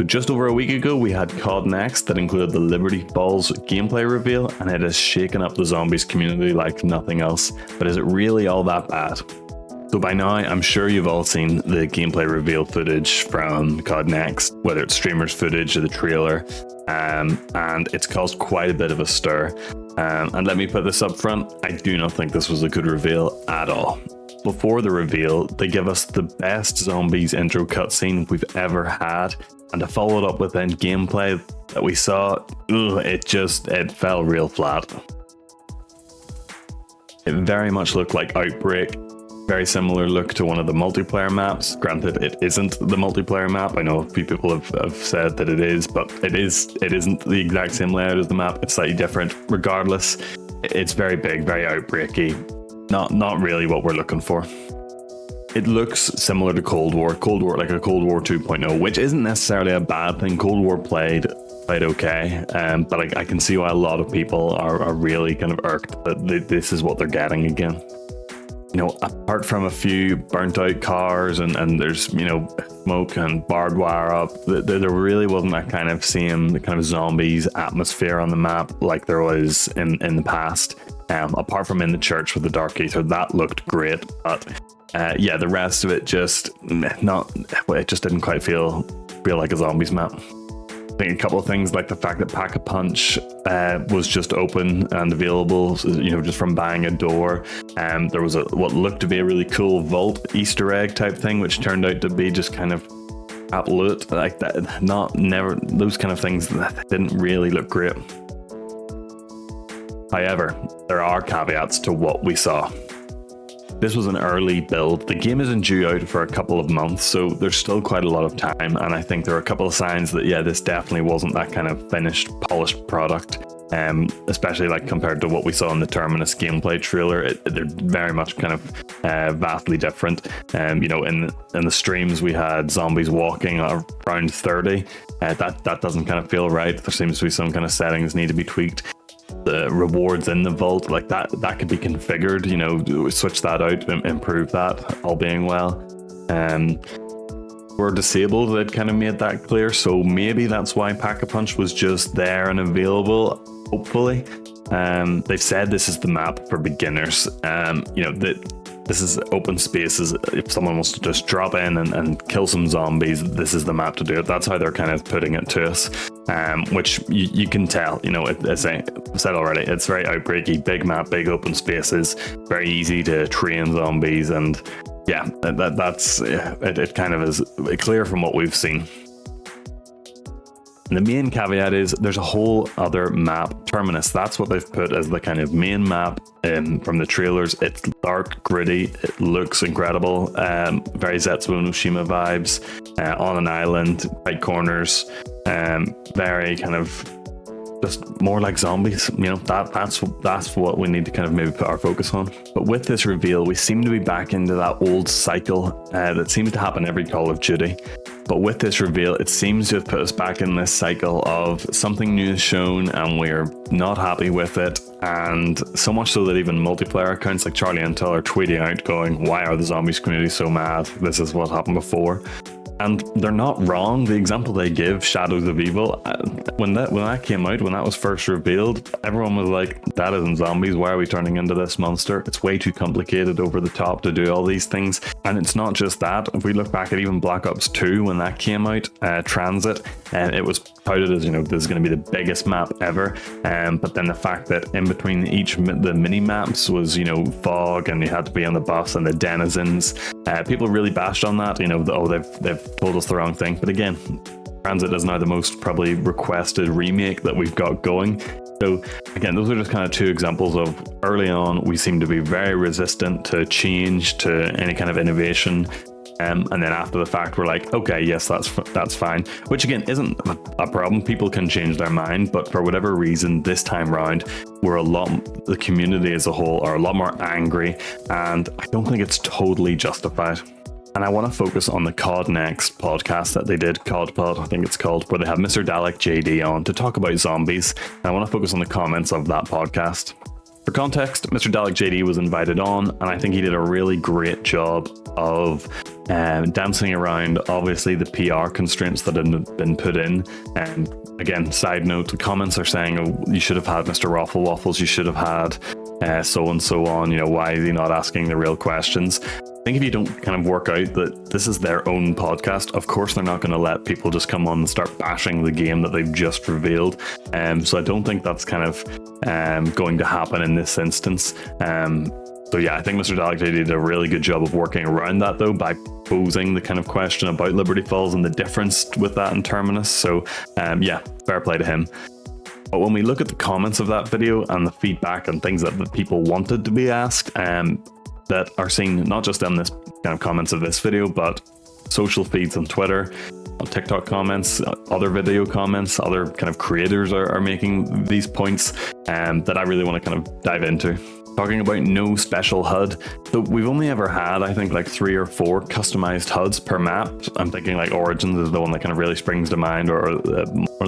So just over a week ago, we had COD Next that included the Liberty Balls gameplay reveal, and it has shaken up the zombies community like nothing else. But is it really all that bad? So by now, I'm sure you've all seen the gameplay reveal footage from COD Next, whether it's streamers footage or the trailer, and it's caused quite a bit of a stir. And let me put this up front, I do not think this was a good reveal at all. Before the reveal, they give us the best zombies intro cutscene we've ever had, and to follow it up with then gameplay that we saw, it fell real flat. It very much looked like Outbreak, very similar look to one of the multiplayer maps. Granted, it isn't the multiplayer map. I know a few people have said that it is, but it isn't the exact same layout as the map. It's slightly different. Regardless, it's very big, very Outbreaky. Not really what we're looking for. It looks similar to Cold War, like a Cold War 2.0, which isn't necessarily a bad thing. Cold War played okay, but I can see why a lot of people are really kind of irked that this is what they're getting again. You know, apart from a few burnt out cars and there's, you know, smoke and barbed wire up, there really wasn't that kind of same kind of zombies atmosphere on the map like there was in the past. Apart from in the church with the Dark Ether, that looked great, but yeah, the rest of it just it just didn't quite feel like a zombies map. I think a couple of things like the fact that Pack-a-Punch was just open and available, you know, just from buying a door. There was what looked to be a really cool vault Easter egg type thing, which turned out to be just kind of loot like that. Those kind of things that didn't really look great. However, there are caveats to what we saw. This was an early build. The game isn't due out for a couple of months, so there's still quite a lot of time, and I think there are a couple of signs that, yeah, this definitely wasn't that kind of finished, polished product, especially like compared to what we saw in the Terminus gameplay trailer. They're very much kind of vastly different. You know, in the streams we had zombies walking around 30. That doesn't kind of feel right. There seems to be some kind of settings need to be tweaked. The rewards in the vault, like that could be configured, you know, switch that out, improve that, all being well. We're disabled, they'd kind of made that clear, so maybe that's why Pack-a-Punch was just there and available, hopefully. They've said this is the map for beginners. You know, this is open spaces. If someone wants to just drop in and kill some zombies, this is the map to do it. That's how they're kind of putting it to us, which you can tell, you know, as I said already, it's very Outbreaky, big map, big open spaces, very easy to train zombies, and yeah, it kind of is clear from what we've seen. And the main caveat is there's a whole other map, Terminus. That's what they've put as the kind of main map from the trailers. It's dark, gritty, it looks incredible, very Zetsuo no Shima vibes, on an island, tight corners, very kind of just more like zombies, you know, that's what we need to kind of maybe put our focus on. But with this reveal, we seem to be back into that old cycle that seems to happen every Call of Duty. But with this reveal, it seems to have put us back in this cycle of something new is shown and we're not happy with it. And so much so that even multiplayer accounts like Charlie Intel are tweeting out going, why are the zombies community so mad? This is what happened before. And they're not wrong. The example they give, Shadows of Evil, when that came out, when that was first revealed, everyone was like, that isn't zombies, why are we turning into this monster? It's way too complicated, over the top to do all these things. And it's not just that. If we look back at even Black Ops 2, when that came out, Transit, and it was touted as, you know, this is going to be the biggest map ever. But then the fact that in between the mini maps was, you know, fog, and you had to be on the bus, and the denizens, people really bashed on that, you know, they've told us the wrong thing. But again, Transit is now the most probably requested remake that we've got going. So again, those are just kind of two examples of early on we seem to be very resistant to change, to any kind of innovation, and then after the fact we're like, okay, yes, that's fine, which again isn't a problem. People can change their mind, but for whatever reason this time round the community as a whole are a lot more angry, and I don't think it's totally justified. And I want to focus on the COD Next podcast that they did, COD Pod, I think it's called, where they have Mr. Dalek JD on to talk about zombies. And I want to focus on the comments of that podcast. For context, Mr. Dalek JD was invited on, and I think he did a really great job of dancing around obviously the PR constraints that have been put in. And again, side note, the comments are saying, oh, you should have had Mr. Raffle Waffles, you should have had so and so on, why is he not asking the real questions? I think if you don't kind of work out that this is their own podcast, of course they're not going to let people just come on and start bashing the game that they've just revealed. So I don't think that's kind of going to happen in this instance. So yeah, I think Mr. Dalek did a really good job of working around that, though, by posing the kind of question about Liberty Falls and the difference with that in Terminus. So yeah, fair play to him. But when we look at the comments of that video and the feedback and things that the people wanted to be asked, that are seen not just in this kind of comments of this video, but social feeds on Twitter, on TikTok comments, other video comments, other kind of creators are making these points that I really want to kind of dive into. Talking about no special HUD. So we've only ever had, I think, like 3 or 4 customized HUDs per map. I'm thinking like Origins is the one that kind of really springs to mind, or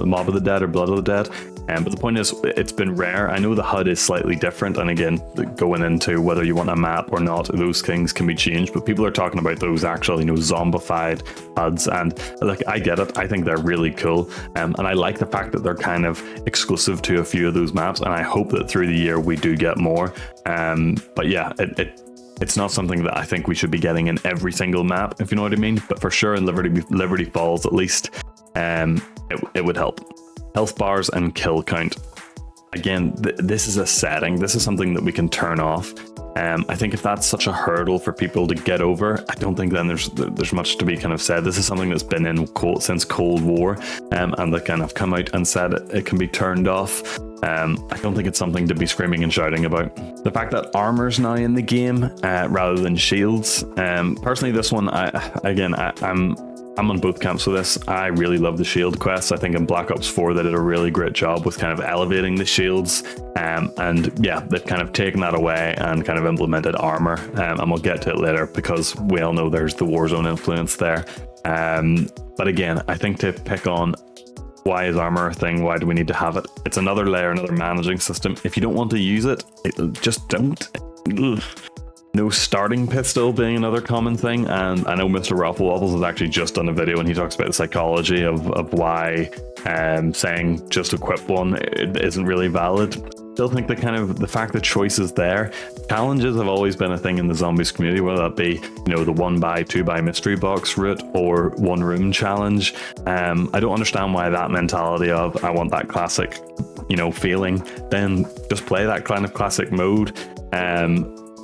Mob of the Dead or Blood of the Dead. But the point is, it's been rare. I know the HUD is slightly different, and again, going into whether you want a map or not, those things can be changed, but people are talking about those actual, zombified HUDs, and like, I get it. I think they're really cool, and I like the fact that they're kind of exclusive to a few of those maps, and I hope that through the year we do get more. But yeah, it's not something that I think we should be getting in every single map, if you know what I mean, but for sure in Liberty Falls at least, it would help. Health bars and kill count. Again, this is a setting. This is something that we can turn off. I think if that's such a hurdle for people to get over, I don't think then there's much to be kind of said. This is something that's been in since Cold War, and they kind of come out and said it can be turned off. I don't think it's something to be screaming and shouting about. The fact that armor's now in the game rather than shields. Personally, this one, I'm on both camps with this. I really love the shield quests. I think in Black Ops 4 they did a really great job with kind of elevating the shields, and yeah, they've kind of taken that away and kind of implemented armor, and we'll get to it later because we all know there's the Warzone influence there. But again, I think to pick on why is armor a thing, why do we need to have it, it's another layer, another managing system. If you don't want to use it, just don't. Ugh. No starting pistol being another common thing, and I know Mr. Raffle Waffles has actually just done a video and he talks about the psychology of why saying just equip one isn't really valid. Still think the fact that choice is there. Challenges have always been a thing in the zombies community, whether that be the 1x 2x mystery box route or 1 room challenge. I don't understand why that mentality of I want that classic feeling, then just play that kind of classic mode.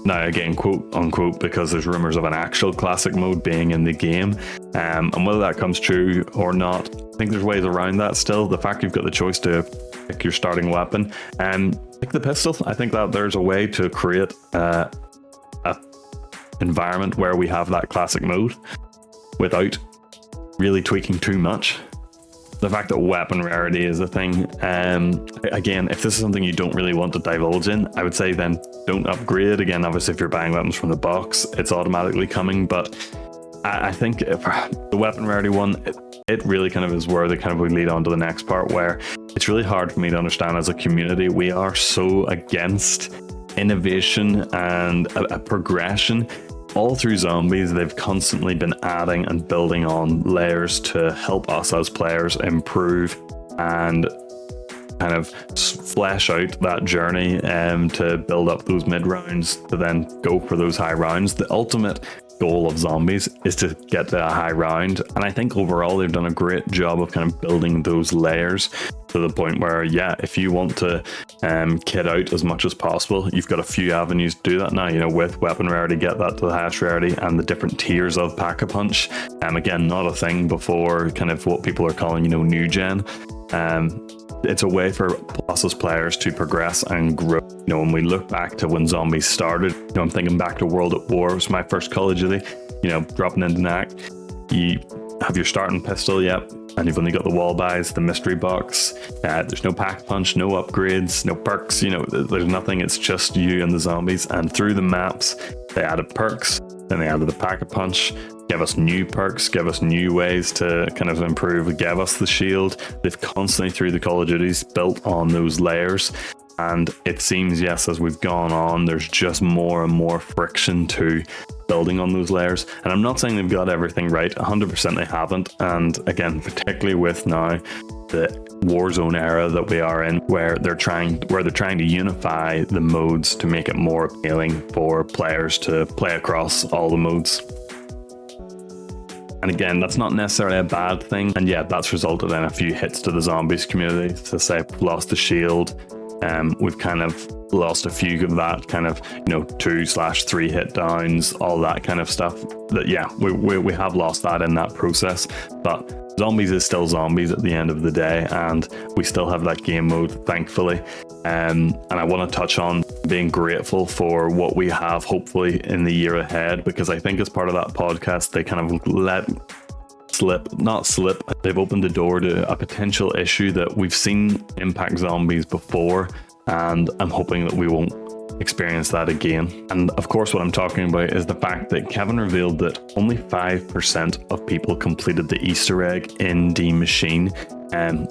Now again, quote unquote, because there's rumors of an actual classic mode being in the game, and whether that comes true or not, I think there's ways around that still. The fact you've got the choice to pick your starting weapon and pick the pistol, I think that there's a way to create a environment where we have that classic mode without really tweaking too much. The fact that weapon rarity is a thing, again, if this is something you don't really want to divulge in, I would say then don't upgrade. Again, obviously if you're buying weapons from the box, it's automatically coming, but I think if the weapon rarity one, it really kind of is where they kind of would lead on to the next part, where it's really hard for me to understand as a community. We are so against innovation and a progression. All through zombies, they've constantly been adding and building on layers to help us as players improve and kind of flesh out that journey to build up those mid rounds to then go for those high rounds. The ultimate goal of zombies is to get to a high round, and I think overall they've done a great job of kind of building those layers to the point where, yeah, if you want to kit out as much as possible, you've got a few avenues to do that now, with weapon rarity, get that to the highest rarity, and the different tiers of Pack-a-Punch. Again, not a thing before kind of what people are calling, new gen. It's a way for us as players to progress and grow. When we look back to when zombies started, I'm thinking back to World at War. It was my first Call of Duty, dropping into NAC. You have your starting pistol, yep, and you've only got the wall buys, the mystery box. There's no pack punch, no upgrades, no perks, there's nothing. It's just you and the zombies. And through the maps, they added perks, then they added the pack-a-punch, give us new perks, give us new ways to kind of improve, give us the shield. They've constantly, through the Call of Duties, built on those layers. And it seems, yes, as we've gone on, there's just more and more friction to building on those layers. And I'm not saying they've got everything right, 100% they haven't. And again, particularly with now the Warzone era that we are in, where they're trying to unify the modes to make it more appealing for players to play across all the modes. And again, that's not necessarily a bad thing. And yeah, that's resulted in a few hits to the zombies community. To say we've lost the shield, we've kind of lost a few of that kind of 2/3 hit downs, all that kind of stuff. That yeah, we have lost that in that process. But zombies is still zombies at the end of the day, and we still have that game mode, thankfully. And I want to touch on being grateful for what we have, hopefully, in the year ahead, because I think as part of that podcast, they kind of they've opened the door to a potential issue that we've seen impact zombies before, and I'm hoping that we won't experience that again. And of course, what I'm talking about is the fact that Kevin revealed that only 5% of people completed the Easter egg in the machine,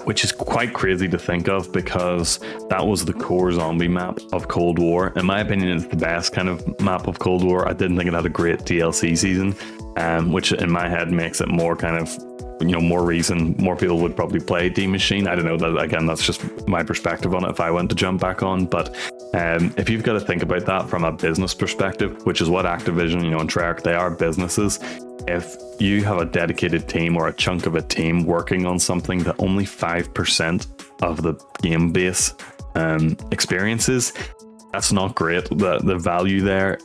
which is quite crazy to think of, because that was the core zombie map of Cold War. In my opinion, it's the best kind of map of Cold War. I didn't think it had a great DLC season, which in my head makes it more kind of more reason more people would probably play D Machine. I don't know, that again, that's just my perspective on it if I went to jump back on. But if you've got to think about that from a business perspective, which is what Activision and Treyarch, they are businesses. If you have a dedicated team or a chunk of a team working on something that only 5% of the game base experiences, that's not great. The value there,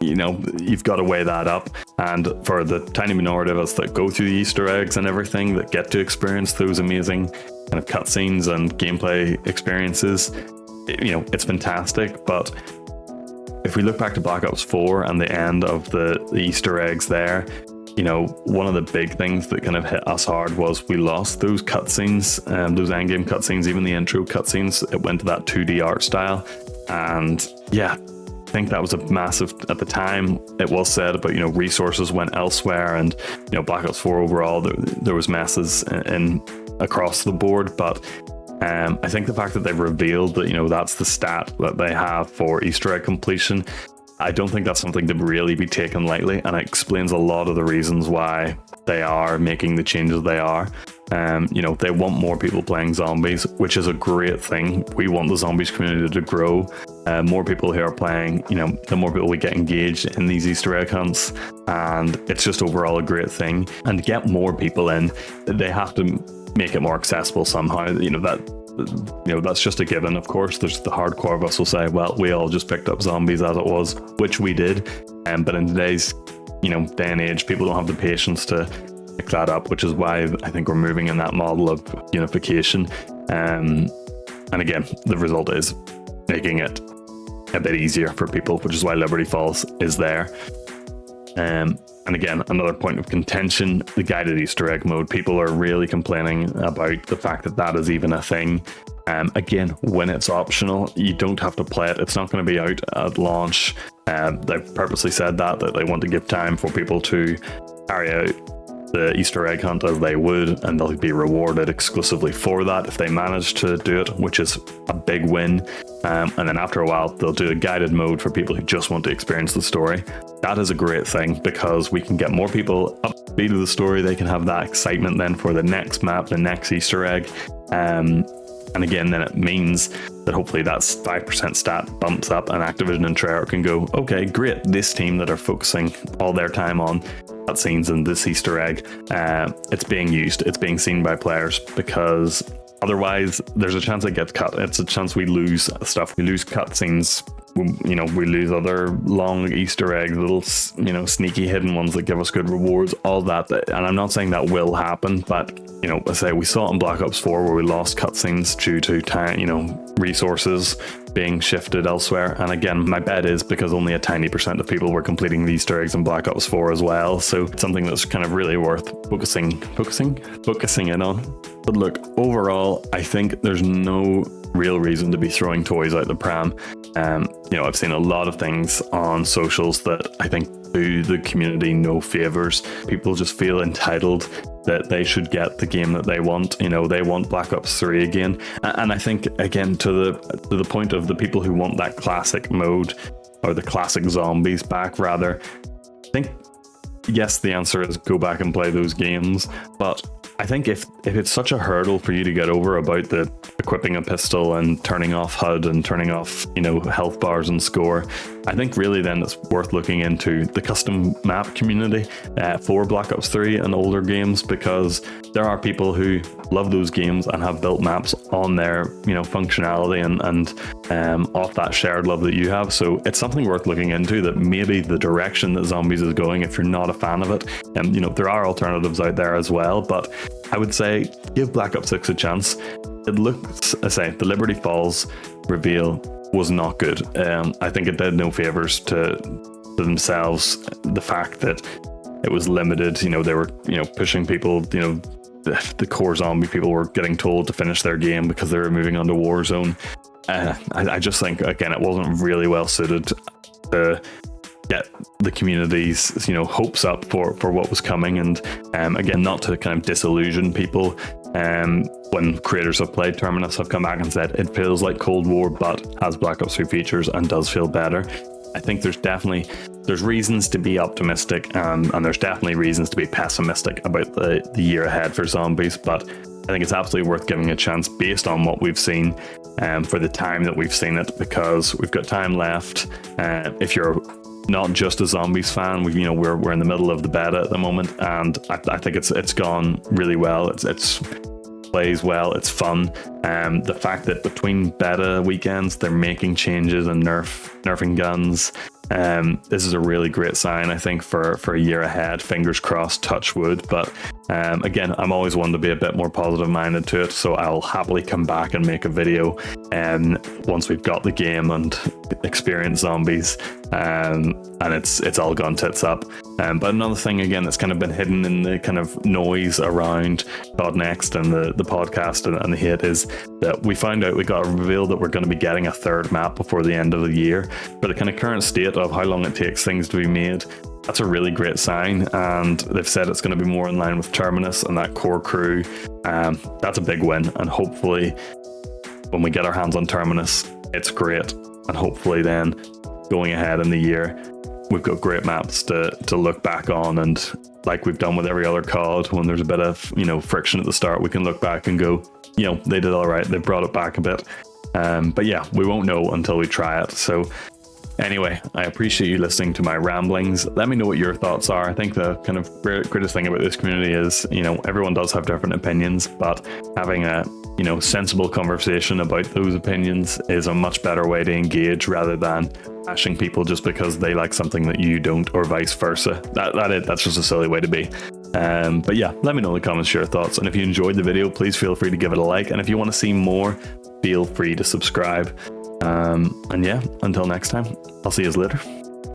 you've got to weigh that up. And for the tiny minority of us that go through the Easter eggs and everything, that get to experience those amazing kind of cutscenes and gameplay experiences, it's fantastic. But if we look back to Black Ops 4 and the end of the Easter eggs there, one of the big things that kind of hit us hard was we lost those cutscenes, those endgame cutscenes, even the intro cutscenes. It went to that 2D art style. And yeah, I think that was a massive, at the time it was said about resources went elsewhere, and Black Ops 4 overall there was messes in across the board. But I think the fact that they've revealed that that's the stat that they have for Easter egg completion, I don't think that's something to really be taken lightly, and it explains a lot of the reasons why they are making the changes they are. They want more people playing zombies, which is a great thing. We want the zombies community to grow. More people who are playing, the more people we get engaged in these Easter egg hunts, and it's just overall a great thing. And to get more people in, they have to make it more accessible somehow. That's just a given. Of course, there's the hardcore of us will say, well, we all just picked up zombies as it was, which we did. But in today's day and age, people don't have the patience to pick that up, which is why I think we're moving in that model of unification. And again, the result is making it a bit easier for people, which is why Liberty Falls is there. And again, another point of contention, the guided Easter egg mode. People are really complaining about the fact that is even a thing. Again, when it's optional, you don't have to play it. It's not going to be out at launch. They've purposely said that they want to give time for people to carry out the Easter egg hunt as they would, and they'll be rewarded exclusively for that if they manage to do it, which is a big win. And then after a while, they'll do a guided mode for people who just want to experience the story. That is a great thing, because we can get more people up to speed with the story. They can have that excitement then for the next map, the next Easter egg. And again, then it means that hopefully that 5% stat bumps up, and Activision and Treyarch can go, okay, great, this team that are focusing all their time on cutscenes and this Easter egg, it's being used, it's being seen by players, because otherwise there's a chance it gets cut. It's a chance we lose stuff. We lose cutscenes, we lose other long Easter eggs, little sneaky hidden ones that give us good rewards, all that. And I'm not saying that will happen, but I say we saw it in Black Ops 4 where we lost cutscenes due to time, resources being shifted elsewhere. And again, my bet is because only a tiny percent of people were completing the Easter eggs in Black Ops 4 as well. So it's something that's kind of really worth focusing in on. But look, overall, I think there's no real reason to be throwing toys out the pram. I've seen a lot of things on socials that I think do the community no favors. People just feel entitled that they should get the game that they want. They want Black Ops 3 again. And I think, again, to the point of the people who want that classic mode, or the classic zombies back rather, think, yes, the answer is go back and play those games, but I think if it's such a hurdle for you to get over about the equipping a pistol and turning off HUD and turning off, health bars and score, I think really then it's worth looking into the custom map community for Black Ops 3 and older games, because there are people who love those games and have built maps on their, functionality and off that shared love that you have. So it's something worth looking into, that maybe the direction that Zombies is going, if you're not a fan of it, there are alternatives out there as well, but I would say give Black Ops 6 a chance. It looks, the Liberty Falls reveal was not good. I think it did no favors to themselves. The fact that it was limited, they were, pushing people, the core zombie people were getting told to finish their game because they were moving on to Warzone. I just think, again, it wasn't really well suited to get the community's hopes up for what was coming, and again, not to kind of disillusion people. When creators have played Terminus have come back and said it feels like Cold War but has Black Ops 3 features and does feel better. I think there's reasons to be optimistic, and there's definitely reasons to be pessimistic about the year ahead for Zombies, but I think it's absolutely worth giving a chance based on what we've seen for the time that we've seen it, because we've got time left. If you're not just a Zombies fan, we're in the middle of the beta at the moment, and I think it's gone really well. It's plays well, it's fun. The fact that between beta weekends they're making changes and nerfing guns, this is a really great sign, I think, for a year ahead. Fingers crossed, touch wood. But again, I'm always one to be a bit more positive minded to it, so I'll happily come back and make a video once we've got the game and experienced Zombies, and it's all gone tits up. But another thing, again, that's kind of been hidden in the kind of noise around COD Next and the podcast and the hate is that we found out, we got a reveal that we're going to be getting a third map before the end of the year. For the kind of current state of how long it takes things to be made, that's a really great sign, and they've said it's going to be more in line with Terminus and that core crew. That's a big win, and hopefully when we get our hands on Terminus, it's great, and hopefully then going ahead in the year we've got great maps to look back on, and like we've done with every other COD, when there's a bit of friction at the start, we can look back and go, they did all right, they brought it back a bit. But yeah, we won't know until we try it. So anyway, I appreciate you listening to my ramblings. Let me know what your thoughts are. I think the kind of greatest thing about this community is, everyone does have different opinions, but having a, sensible conversation about those opinions is a much better way to engage, rather than bashing people just because they like something that you don't, or vice versa. That's just a silly way to be. But yeah, let me know in the comments your thoughts. And if you enjoyed the video, please feel free to give it a like. And if you want to see more, feel free to subscribe. And yeah, until next time, I'll see you later.